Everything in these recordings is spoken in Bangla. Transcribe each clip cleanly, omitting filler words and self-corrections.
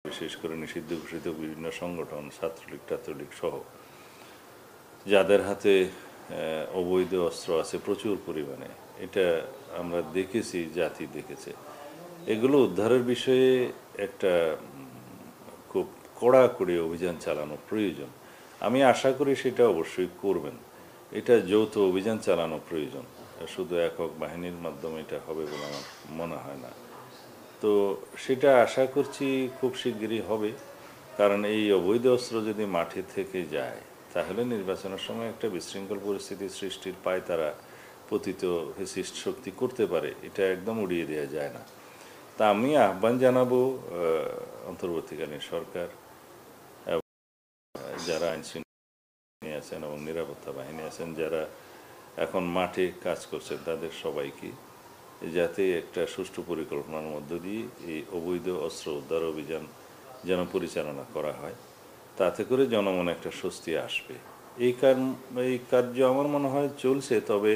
বিশেষ করে নিষিদ্ধ ঘোষিত বিভিন্ন সংগঠন ছাত্রলীগ টাত্রলীগ সহ যাদের হাতে অবৈধ অস্ত্র আছে প্রচুর পরিমাণে, এটা আমরা দেখেছি, জাতি দেখেছে। এগুলো উদ্ধারের বিষয়ে একটা খুব কড়াকড়ি অভিযান চালানো প্রয়োজন। আমি আশা করি সেটা অবশ্যই করবেন। এটা যৌথ অভিযান চালানো প্রয়োজন, শুধু একক বাহিনীর মাধ্যমে এটা হবে বলে আমার মনে হয় না। তো সেটা আশা করছি খুব শিগগিরই হবে, কারণ এই অবৈধ অস্ত্র যদি মাঠে থেকে যায় তাহলে নির্বাচনের সময় একটা বিশৃঙ্খল পরিস্থিতি সৃষ্টির পায় তারা পতিত ফ্যাসিস্ট শক্তি করতে পারে, এটা একদম উড়িয়ে দেওয়া যায় না। তা আমি আহ্বান জানাবো অন্তর্বর্তীকালীন সরকার, যারা আইনশৃঙ্খলা আছেন এবং নিরাপত্তা বাহিনী আছেন, যারা এখন মাঠে কাজ করছেন, তাদের সবাইকে যাতে একটা সুষ্ঠু পরিকল্পনার মধ্য দিয়ে এই অবৈধ অস্ত্র উদ্ধার অভিযান যেন পরিচালনা করা হয়, তাতে করে জনমনে একটা স্বস্তি আসবে। এই কার্য আমার মনে হয় চলছে, তবে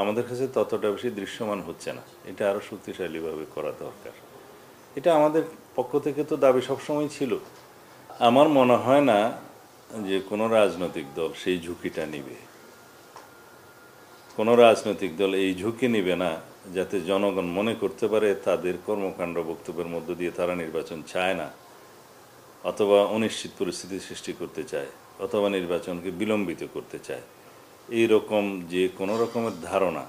আমাদের কাছে ততটা বেশি দৃশ্যমান হচ্ছে না। এটা আরও শক্তিশালীভাবে করা দরকার। এটা আমাদের পক্ষ থেকে তো দাবি সবসময় ছিল। আমার মনে হয় না যে কোনো রাজনৈতিক দল সেই ঝুঁকিটা নিবে। কোনো রাজনৈতিক দল এই ঝুঁকি নিবে না যাতে জনগণ মনে করতে পারে তাদের কর্মকাণ্ড বক্তব্যের মধ্য দিয়ে তারা নির্বাচন চায় না, অথবা অনিশ্চিত পরিস্থিতি সৃষ্টি করতে চায়, অথবা নির্বাচনকে বিলম্বিত করতে চায়। এই রকম যে কোনো রকমের ধারণা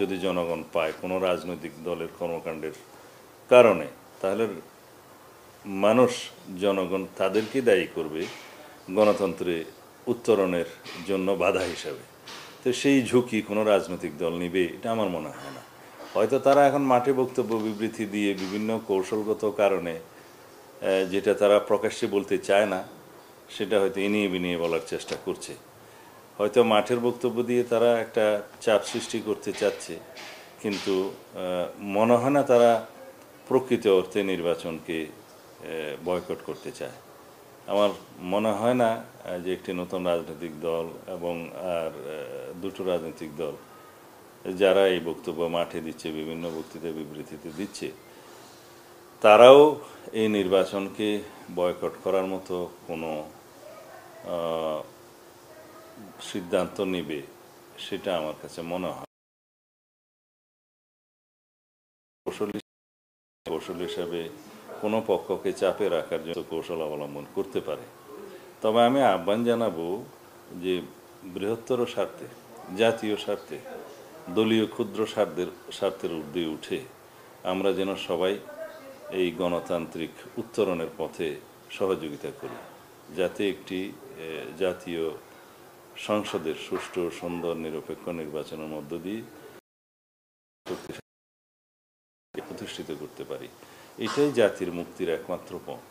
যদি জনগণ পায় কোনো রাজনৈতিক দলের কর্মকাণ্ডের কারণে, তাহলে মানুষ, জনগণ তাদেরকে দায়ী করবে গণতন্ত্রে উত্তরণের জন্য বাধা হিসাবে। তো সেই ঝুঁকি কোনো রাজনৈতিক দল নিবে এটা আমার মনে হয় না। হয়তো তারা এখন মাঠে বক্তব্য বিবৃতি দিয়ে বিভিন্ন কৌশলগত কারণে যেটা তারা প্রকাশ্যে বলতে চায় না সেটা হয়তো ইনিয়ে বিনিয়ে বলার চেষ্টা করছে। হয়তো মাঠের বক্তব্য দিয়ে তারা একটা চাপ সৃষ্টি করতে চাচ্ছে, কিন্তু মনে হয় না তারা প্রকৃত অর্থে নির্বাচনকে বয়কট করতে চায়। আমার মনে হয় না যে একটি নতুন রাজনৈতিক দল এবং আর দুটো রাজনৈতিক দল যারা এই বক্তব্য মাঠে দিচ্ছে, বিভিন্ন বক্তৃতা বিবৃতিতে দিচ্ছে, তারাও এই নির্বাচনকে বয়কট করার মতো কোনো সিদ্ধান্ত নেবে সেটা আমার কাছে মনে হয়। কৌশল হিসাবে কোনো পক্ষকে চাপে রাখার জন্য কৌশল অবলম্বন করতে পারে। তবে আমি আহ্বান জানাবো যে বৃহত্তর স্বার্থে, জাতীয় স্বার্থে, দলীয় ক্ষুদ্র স্বার্থের ঊর্ধ্বে উঠে আমরা যেন সবাই এই গণতান্ত্রিক উত্তরণের পথে সহযোগিতা করি, যাতে একটি জাতীয় সংসদের সুষ্ঠু সুন্দর নিরপেক্ষ নির্বাচনের মধ্য দিয়ে প্রতিষ্ঠিত করতে পারি। এটাই জাতির মুক্তির একমাত্র পথ।